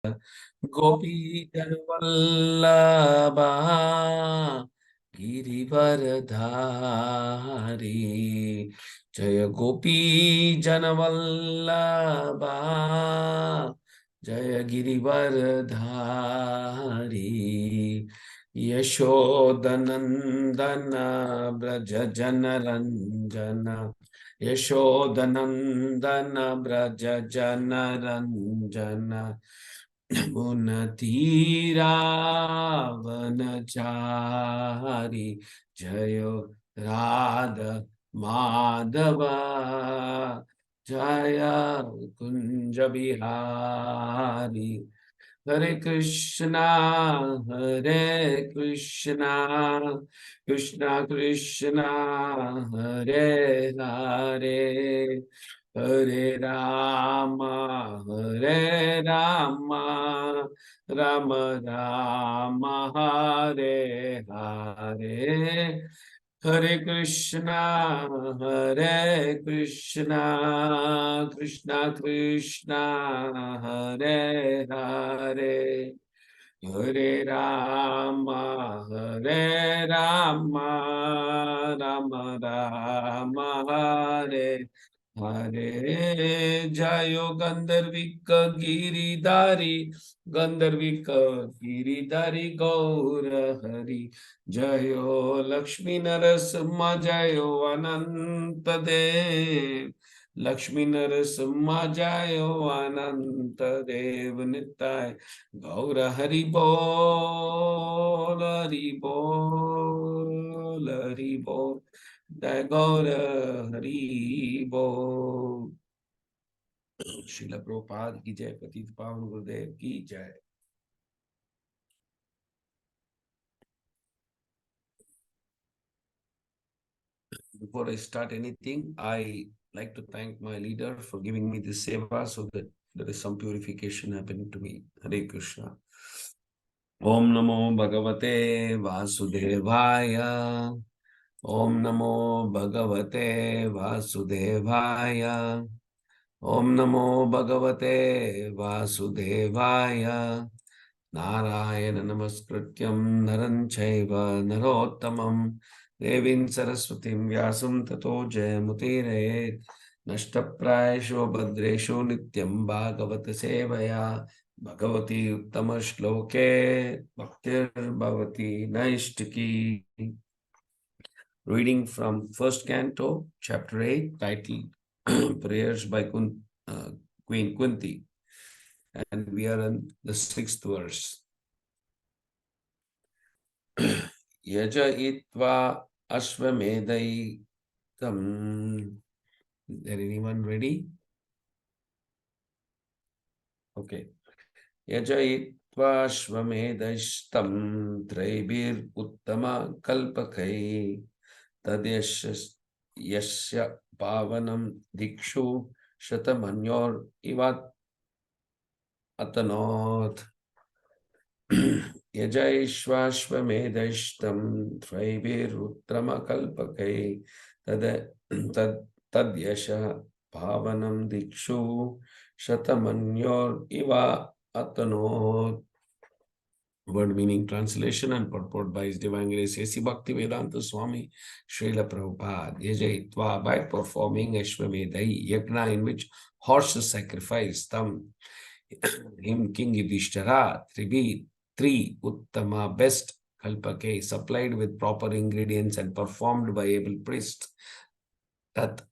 गोपीजनवल्लभा गिरिवरधारी जय गोपीजनवल्लभा जय गिरिवरधारी यशोदनंदन ब्रज जनरंजन यशोदनंदन ब्रज जनरंजन मुनतीरावनचारी जय राधा माधवा जय कुंज बिहारी हरे कृष्णा कृष्णा कृष्णा हरे हरे हरे राम राम राम हरे हरे हरे कृष्णा कृष्णा कृष्णा हरे हरे हरे राम राम राम हरे हरे जयो गंधर्विक गिरिधारी गौर हरि जयो लक्ष्मी नरसिंह जयो अनंत देव लक्ष्मी नरसिंह जयो अनंत देव निताय गौर हरि बोल हरि बोल हरि बोल जय गौर हरि बोल। श्रील प्रभुपाद की जय। पतित पावन गुरुदेव की जय। Before I start anything, I like to thank my leader for giving me this seva so that there is some purification happening to me. Hare Krishna. Om Namo Bhagavate Vasudevaya. Om Namo Bhagavate Vasudevaya. Om Namo Bhagavate Vasudevaya. Narayana Namaskrityam Naranchaiva Narottamam Devin Saraswatim Vyasam Tato Jayamutire Nashtaprayasho Bhadresho Nityam Bhagavata Sevaya Bhagavati Uttama Shloke Bhaktir Bhavati Naishtaki. Reading from first canto, chapter 8, titled Prayers by Queen Kunti. And we are in the 6th verse. Yaja itva ashvamedaikam. Is there anyone ready? Okay. Yaja itva ashvamedaishtam traibir uttama kalpakai tadyasya pavanam dikshu shatamanyor ivat atanot. यजैश्वाश्वमेधैष्टं त्रैभिरुत्तमकल्पकै तद्यशः पावनं दिक्षु शतमन्योरिव अतनोत्. Word meaning, translation and purport by His Divine Grace A.C. Bhaktivedanta Swami Srila Prabhupada. Yajayitva, by performing Ashwamedhai yajna, in which horses sacrifice, him King Yudhishthira, three uttama, best, kalpake, supplied with proper ingredients and performed by able priests. That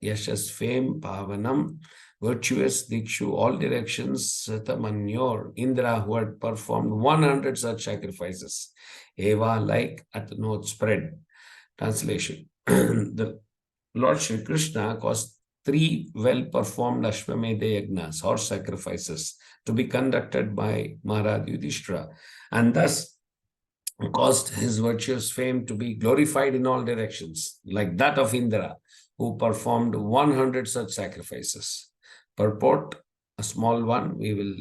yashas, fame, pavanam, virtuous, dikshu, all directions, Satamanyor, Indra, who had performed 100 such sacrifices. Eva, like, Atnot, spread. Translation. The Lord Shri Krishna caused 3 well-performed Ashwamedha yagnas, horse sacrifices, to be conducted by Maharaj Yudhishthira, and thus caused his virtuous fame to be glorified in all directions, like that of Indra, who performed 100 such sacrifices. Purport, a small one, we will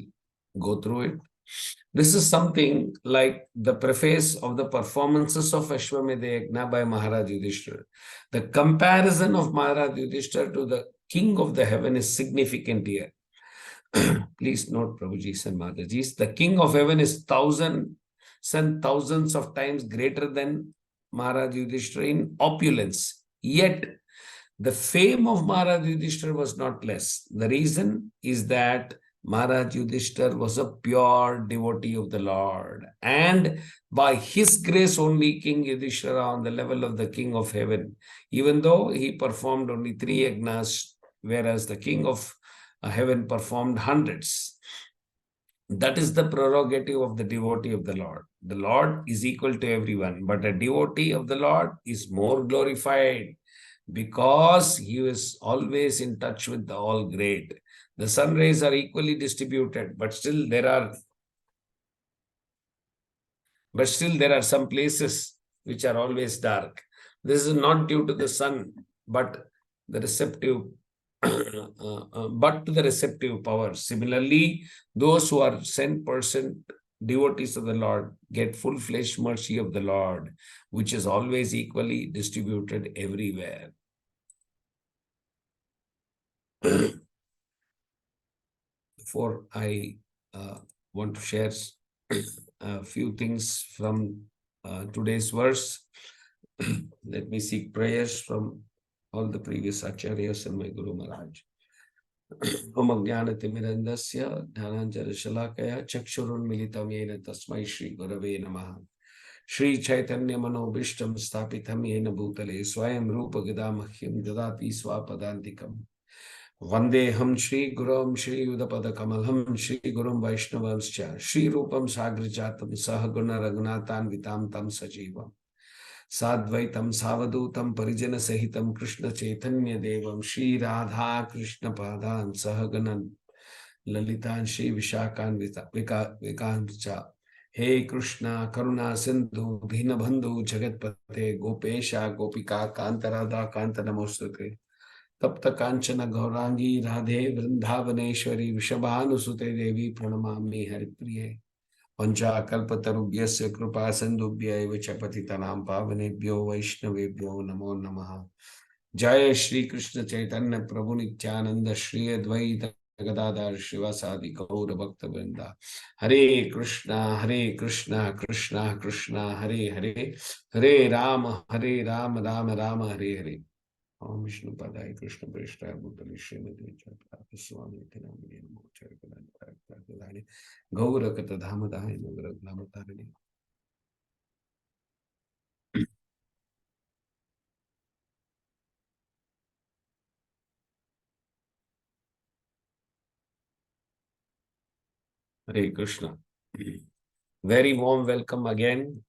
go through it. This is something like the preface of the performances of Ashwamedha Yajna by Maharaj Yudhishthira. The comparison of Maharaj Yudhishthira to the king of the heaven is significant here. Please note, Prabhuji and Mataji, the king of heaven is thousands of times greater than Maharaj Yudhishthira in opulence. Yet, the fame of Maharaj Yudhishthira was not less. The reason is that Maharaj Yudhishthira was a pure devotee of the Lord. And by his grace only King Yudhishthira on the level of the king of heaven. Even though he performed only 3 yajnas, whereas the king of heaven performed hundreds. That is the prerogative of the devotee of the Lord. The Lord is equal to everyone, but a devotee of the Lord is more glorified because he is always in touch with the all great. The sun rays are equally distributed, but still there are some places which are always dark. This is not due to the sun, but the receptive but to the receptive power. Similarly, those who are 100% devotees of the Lord get full-fledged mercy of the Lord, which is always equally distributed everywhere. Before I want to share a few things from today's verse, let me seek prayers from all the previous acharyas and my Guru Maharaj. Om Ajnanatimirandasya Dhananjana Shalakaya Chakshurunmilitam Yena Tasmai Shri Gurave Namaha. Shri Chaitanya Manobishtam Stapitam Yena Bhutale Swayam Rupa Gadamahyam Dadati Swapadantikam. Vandeham Shri Gurum Shri Yudapada Kamalham Shri Gurum Vaishnavamscha Shri Rupam Sagrajatam Sahaguna Raghunathan Vitam Tam Sajivam Sadvaitam Savadutam Parijana Sahitam Krishna Chaitanya Devam Shri Radha Krishna Padan Sahaganan Lalitan Shri Vishakan Vikancha. He Krishna Karuna Sindhu Dhinabandhu Jagatpate Gopesha Gopika Kantarada Kantanamostate Tapta Kanchana Gaurangi Radhe Vrindavaneshwari Vishabhanusute Devi Pranamami Haripriye Pancha Kalpatarubhyasya Krupa Sandubhya Evacha Patitanam Pavanebhyo Vaishnavebhyo Namo Namaha. Jaya Shri Krishna Chaitanya Prabhu Nityananda Shri Advaita Gadadhar Shivasadi Gaura Bhakta Vrinda. Hare Krishna Krishna Krishna Hare Hare Hare Rama Rama Rama Hare Hare. Om Vishnu Padai Krishna Prishta Bhutali Srimati Chakra Swami Tinamini Mochar Kadani Gaura Kata Dhamadai Nagara Glamatarani. Hare Krishna. Very warm welcome again.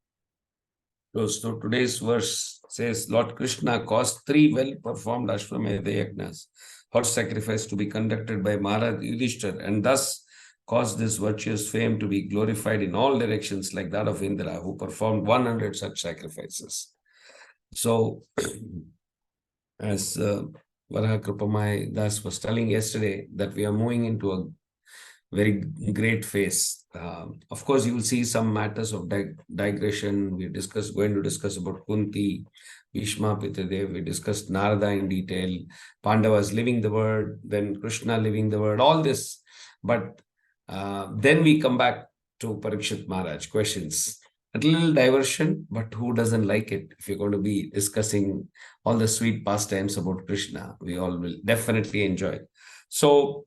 So today's verse says, Lord Krishna caused 3 well-performed Ashwamedha yajnas, horse sacrifice to be conducted by Maharaj Yudhishthira, and thus caused this virtuous fame to be glorified in all directions like that of Indra, who performed 100 such sacrifices. So, as Varakrupamai Das was telling yesterday, that we are moving into a very great phase. Of course, you will see some matters of digression. Going to discuss about Kunti, Bhishma, Pitadev. We discussed Narada in detail, Pandavas living the word, then Krishna living the word, all this. But then we come back to Parikshit Maharaj, questions. A little diversion, but who doesn't like it? If you're going to be discussing all the sweet pastimes about Krishna, we all will definitely enjoy. So,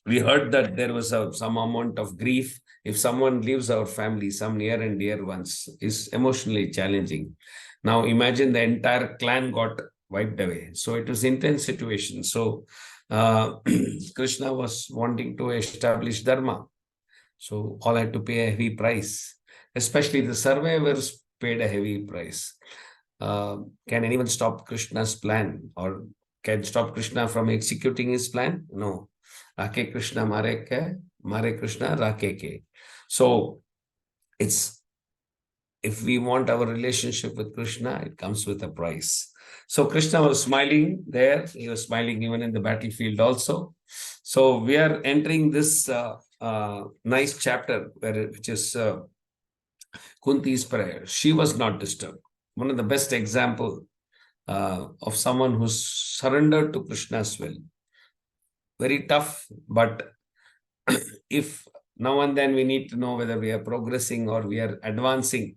we heard that there was some amount of grief. If someone leaves our family, some near and dear ones, is emotionally challenging. Now imagine the entire clan got wiped away. So it was intense situation. So Krishna was wanting to establish Dharma. So all had to pay a heavy price. Especially the survivors paid a heavy price. Can anyone stop Krishna's plan? Or can stop Krishna from executing his plan? No. Rake Krishna Mare Krishna Rake Ke. So it's, if we want our relationship with Krishna, it comes with a price. So Krishna was smiling there. He was smiling even in the battlefield also. So we are entering this nice chapter which is Kunti's prayer. She was not disturbed. One of the best example of someone who surrendered to Krishna's will. Very tough, but if now and then we need to know whether we are progressing or we are advancing,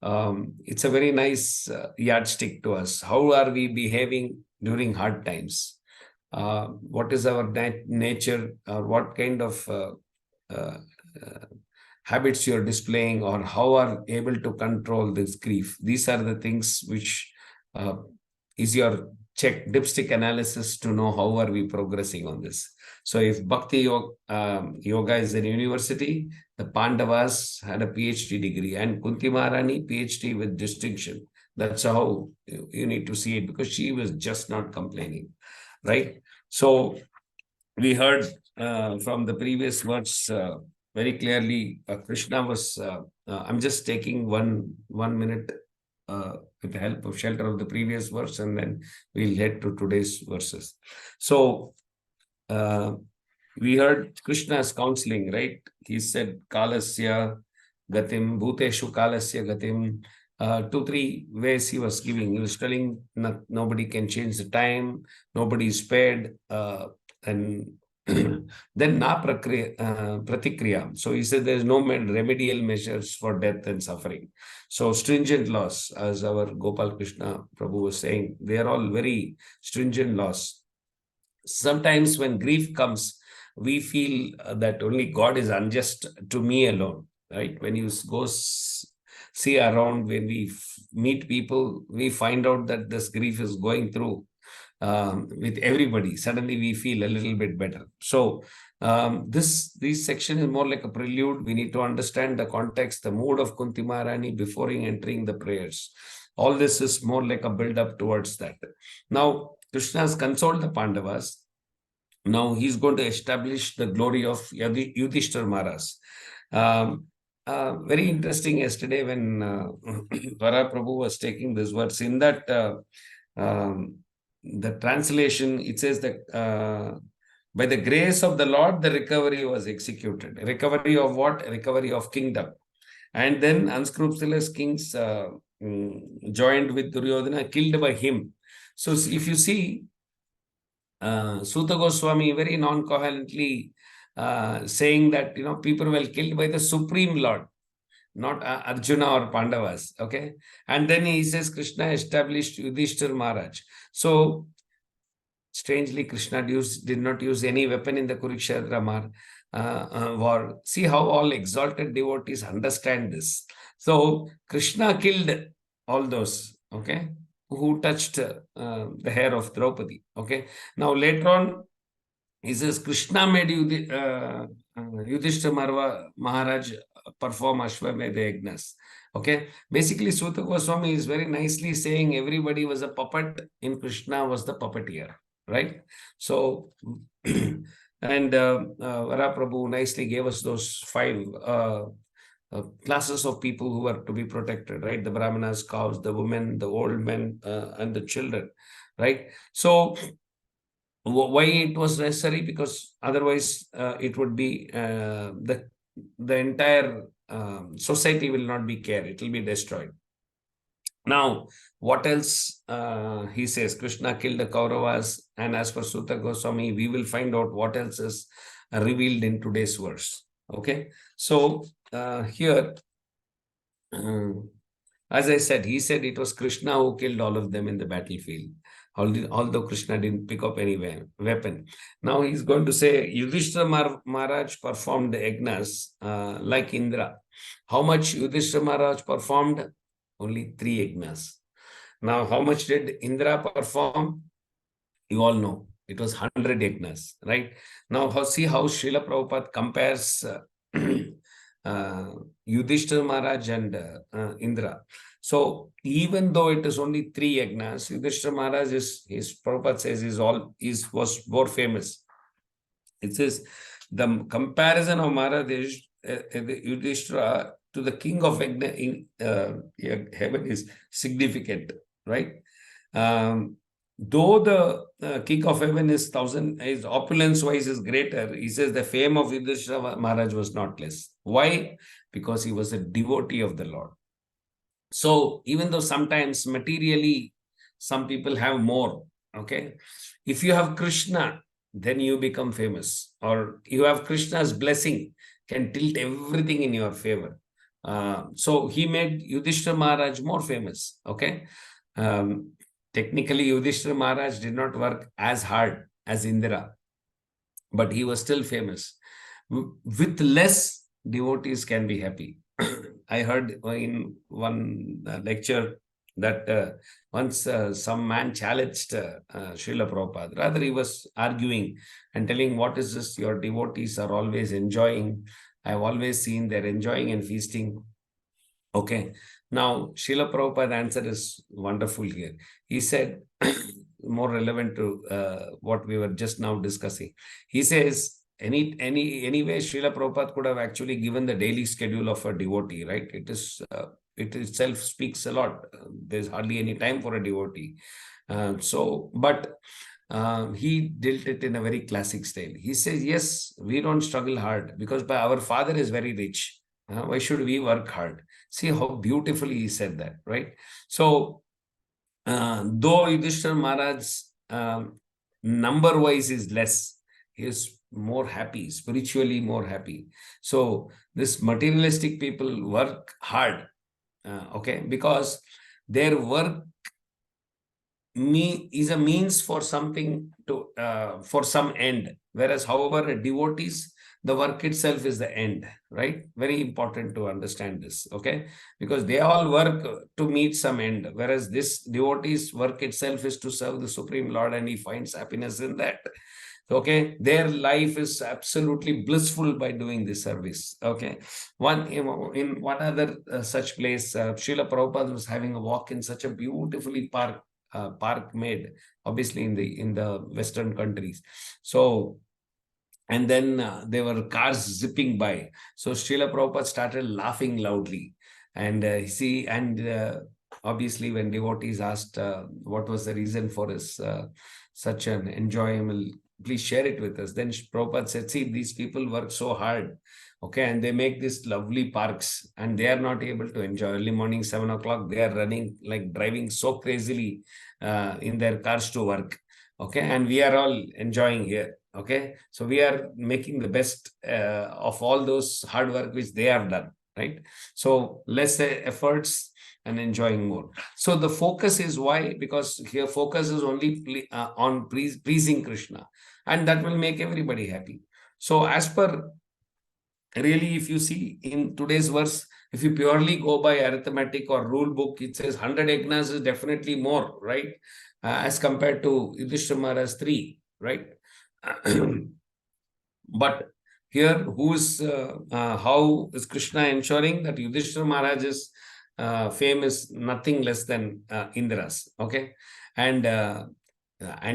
it's a very nice yardstick to us. How are we behaving during hard times? What is our nature, or what kind of uh, habits you're displaying, or how are able to control this grief? These are the things which uh, is your dipstick analysis to know how are we progressing on this. So if Bhakti Yoga is in university, the Pandavas had a PhD degree, and Kunti Maharani PhD with distinction. That's how you need to see it, because she was just not complaining, right? So we heard from the previous words very clearly. Krishna was. I'm just taking one minute with the help of shelter of the previous verse, and then we'll head to today's verses. So we heard Krishna's counseling, right? He said, Kalasya Gatim, Bhuteshu Kalasya Gatim. 2-3 ways he was giving. He was telling nobody can change the time, nobody is spared, and then na pratikriya. So he said there's no remedial measures for death and suffering. So stringent laws, as our Gopal Krishna Prabhu was saying, they are all very stringent laws. Sometimes when grief comes, we feel that only God is unjust to me alone, right? When you go see around, when we meet people, we find out that this grief is going through with everybody. Suddenly we feel a little bit better. So this section is more like a prelude. We need to understand the context, the mood of Kunti Maharani before entering the prayers. All this is more like a build-up towards that. Now, Krishna has consoled the Pandavas. Now he's going to establish the glory of Yudhishthira Maharaj. Very interesting yesterday when Vara Prabhu was taking this words. In that the translation, it says that by the grace of the Lord, the recovery was executed. Recovery of what? Recovery of kingdom. And then unscrupulous kings joined with Duryodhana, killed by him. So if you see, Suta Goswami very non-coherently saying that, people were killed by the Supreme Lord, not Arjuna or Pandavas. Okay. And then he says Krishna established Yudhishthira Maharaj. So strangely, Krishna did not use any weapon in the Kurukshetra war. See how all exalted devotees understand this. So Krishna killed all those, okay, who touched the hair of Draupadi. Okay. Now later on, he says Krishna made Yudhishthira Maharaj perform Ashwamedha Yagnas. Okay. Basically, Suta Goswami is very nicely saying everybody was a puppet and Krishna was the puppeteer. Right? So, and Vara Prabhu nicely gave us those 5 classes of people who are to be protected, right? The Brahmanas, cows, the women, the old men, and the children, right? So, why it was necessary? Because otherwise it would be the entire society will not be cared. It will be destroyed. Now, what else he says? Krishna killed the Kauravas, and as for Suta Goswami, we will find out what else is revealed in today's verse. Okay, so here, as I said, he said it was Krishna who killed all of them in the battlefield, although Krishna didn't pick up any weapon. Now he's going to say Yudhishthira Maharaj performed the yagnas like Indra. How much Yudhishthira Maharaj performed? Only 3 yagnas. Now, how much did Indra perform? You all know. It was 100 yagnas, right? Now, see how Srila Prabhupada compares Yudhishthira Maharaj and Indra. So, even though it is only 3 yagnas, Yudhishthira Maharaj Prabhupada says, was more famous. It says, the comparison of Maharaj Yudhishthira to the king of heaven is significant, right? Though the king of heaven is opulence-wise is greater, he says the fame of Yudhishthira Maharaj was not less. Why? Because he was a devotee of the Lord. So even though sometimes materially some people have more, okay, if you have Krishna, then you become famous, or you have Krishna's blessing, can tilt everything in your favor. So he made Yudhishthira Maharaj more famous. Okay. Um, Technically, Yudhishthira Maharaj did not work as hard as Indira, but he was still famous. With less, devotees can be happy. I heard in one lecture that once some man challenged Srila Prabhupada. Rather, he was arguing and telling, what is this? Your devotees are always enjoying. I've always seen they're enjoying and feasting. Okay. Now, Srila Prabhupada answer is wonderful here. He said, more relevant to what we were just now discussing. He says, anyway, Srila Prabhupada could have actually given the daily schedule of a devotee, right? It itself speaks a lot. There's hardly any time for a devotee. But he dealt it in a very classic style. He says, yes, we don't struggle hard because our father is very rich. Why should we work hard? See how beautifully he said that, right? So, though Yudhishthira Maharaj number-wise is less, he is more happy, spiritually more happy. So, this materialistic people work hard, okay, because their work is a means for something to for some end, whereas however devotees, the work itself is the end, right? Very important to understand this, okay? Because they all work to meet some end, whereas this devotee's work itself is to serve the Supreme Lord, and he finds happiness in that. Okay, their life is absolutely blissful by doing this service. Okay, in one other such place, Srila Prabhupada was having a walk in such a beautifully park made, obviously in the Western countries. So, and then there were cars zipping by. So Srila Prabhupada started laughing loudly, and obviously when devotees asked what was the reason for his such an enjoyable, please share it with us. Then Prabhupada said, see, these people work so hard, okay, and they make these lovely parks, and they are not able to enjoy. Early morning, 7 o'clock, they are running, like driving so crazily in their cars to work, okay, and we are all enjoying here, okay. So we are making the best of all those hard work which they have done, right? So less efforts and enjoying more. So the focus is why? Because here focus is only on pleasing Krishna, and that will make everybody happy. So as per, really, if you see in today's verse, if you purely go by arithmetic or rule book, it says 100 yajnas is definitely more, right? As compared to Yudhishthira Maharaj 3, right? But here, how is Krishna ensuring that Yudhishthira Maharaj's fame is nothing less than Indra's, okay? And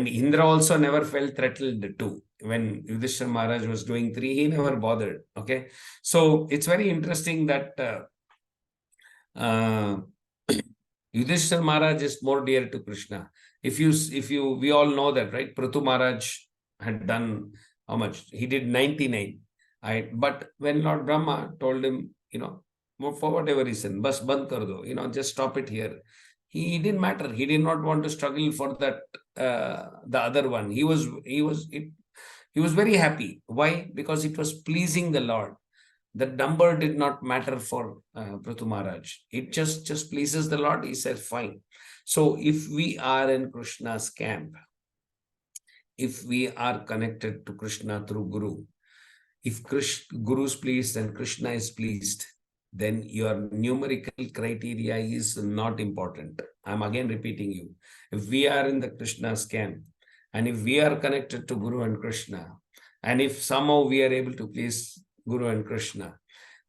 Indra also never felt threatened too. When Yudhishthira Maharaj was doing 3, he never bothered, okay? So it's very interesting that Yudhishthira Maharaj is more dear to Krishna. We all know that, right? Prithu Maharaj had done how much? He did 99. But when Lord Brahma told him, for whatever reason, bas band kar do, just stop it here. He didn't matter. He did not want to struggle for that, the other one. He was very happy. Why? Because it was pleasing the Lord. The number did not matter for Prithu Maharaj. It just pleases the Lord. He said, fine. So if we are in Krishna's camp, if we are connected to Krishna through Guru, if Guru is pleased and Krishna is pleased, then your numerical criteria is not important. I'm again repeating you. If we are in the Krishna's camp, and if we are connected to Guru and Krishna, and if somehow we are able to please Guru and Krishna,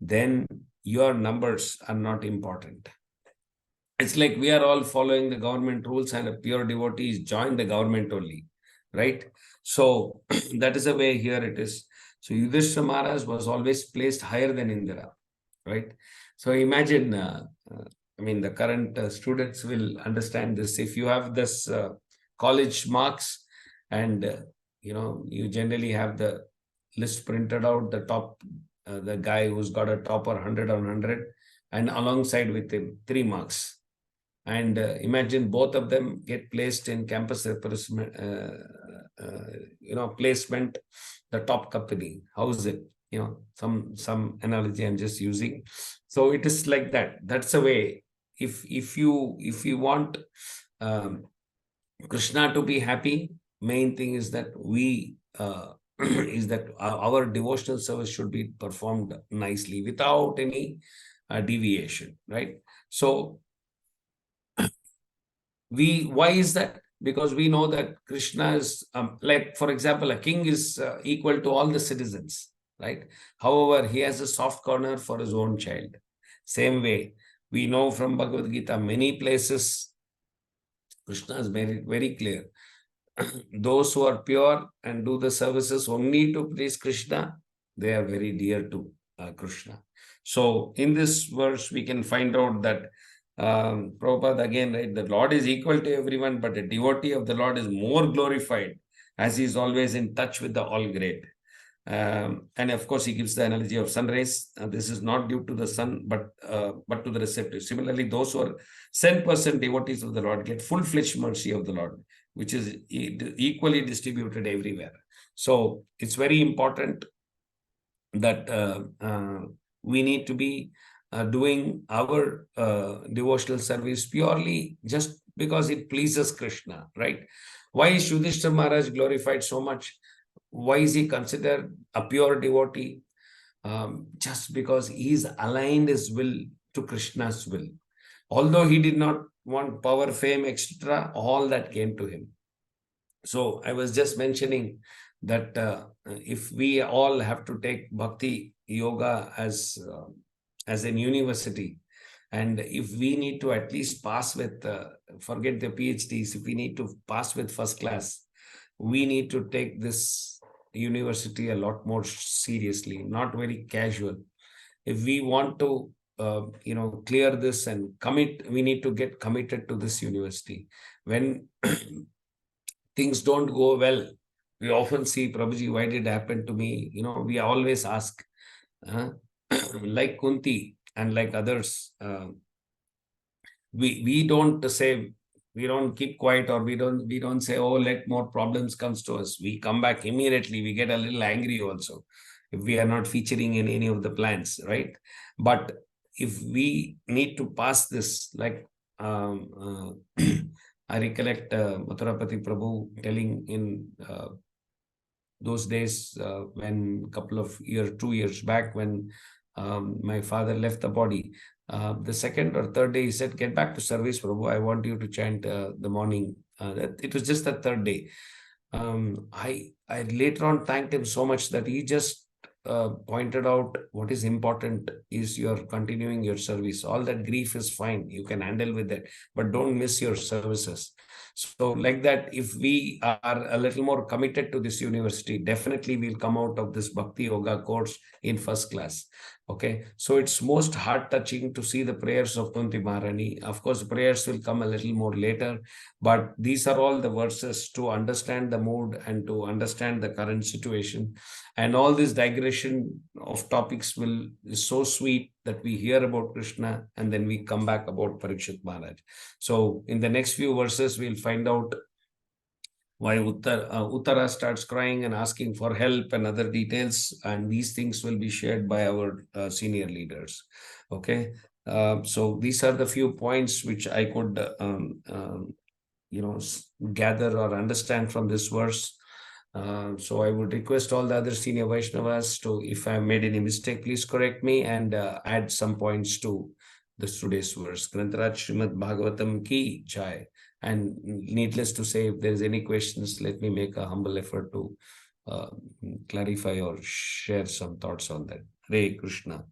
then your numbers are not important. It's like we are all following the government rules, and a pure devotee join the government only, right? So that is the way here it is. So Yudhishthira Maharaj was always placed higher than Indra, right? So imagine, the current students will understand this. If you have this college marks, and you generally have the list printed out, the top, the guy who's got a topper 100 on 100, and alongside with him 3 marks. And imagine both of them get placed in campus placement, the top company. How is it? Some analogy I'm just using. So it is like that. That's the way. If you want Krishna to be happy, main thing is that we is that our devotional service should be performed nicely without any deviation, right? So why is that? Because we know that Krishna is like, for example, a king is equal to all the citizens, right? However, he has a soft corner for his own child. Same way, we know from Bhagavad Gita, many places Krishna is very, very clear. Those who are pure and do the services only to please Krishna, they are very dear to Krishna. So in this verse, we can find out that Prabhupada again, right, the Lord is equal to everyone, but a devotee of the Lord is more glorified as he is always in touch with the all great. And of course, he gives the analogy of sun rays. This is not due to the sun, but to the receptive. Similarly, those who are 100% devotees of the Lord get full-fledged mercy of the Lord, which is equally distributed everywhere. So it's very important that we need to be doing our devotional service purely just because it pleases Krishna, right? Why is Yudhishthira Maharaj glorified so much? Why is he considered a pure devotee? Just because he is aligned his will to Krishna's will. Although he did not want power, fame, etc., all that came to him. So I was just mentioning that if we all have to take bhakti yoga as an university, and if we need to at least pass with, forget the PhDs, if we need to pass with first class, we need to take this university a lot more seriously, not very casual. If we want to clear this and commit, we need to get committed to this university. When things don't go well, we often see, Prabhuji, why did it happen to me? We always ask, like Kunti and like others, we don't say, we don't keep quiet, or we don't say, oh, let more problems comes to us. We come back immediately. We get a little angry also if we are not featuring in any of the plans, right? But if we need to pass this, like I recollect Mathurapati Prabhu telling in those days when 2 years back, when my father left the body, the second or third day, he said, get back to service, Prabhu. I want you to chant the morning. It was just the third day. I later on thanked him so much that he just pointed out what is important is you're continuing your service. All that grief is fine. You can handle with that, but don't miss your services. So like that, if we are a little more committed to this university, definitely we'll come out of this Bhakti Yoga course in first class. Okay, so it's most heart-touching to see the prayers of Kunti Maharani. Of course, prayers will come a little more later, but these are all the verses to understand the mood and to understand the current situation. And all this digression of topics is so sweet that we hear about Krishna and then we come back about Parikshit Maharaj. So in the next few verses, we'll find out why Uttara starts crying and asking for help and other details. And these things will be shared by our senior leaders. Okay. So these are the few points which I could, gather or understand from this verse. So I would request all the other senior Vaishnavas to, if I made any mistake, please correct me and add some points to this today's verse. Grantaraj Srimad Bhagavatam ki jai. And needless to say, if there's any questions, let me make a humble effort to clarify or share some thoughts on that. Hare Krishna.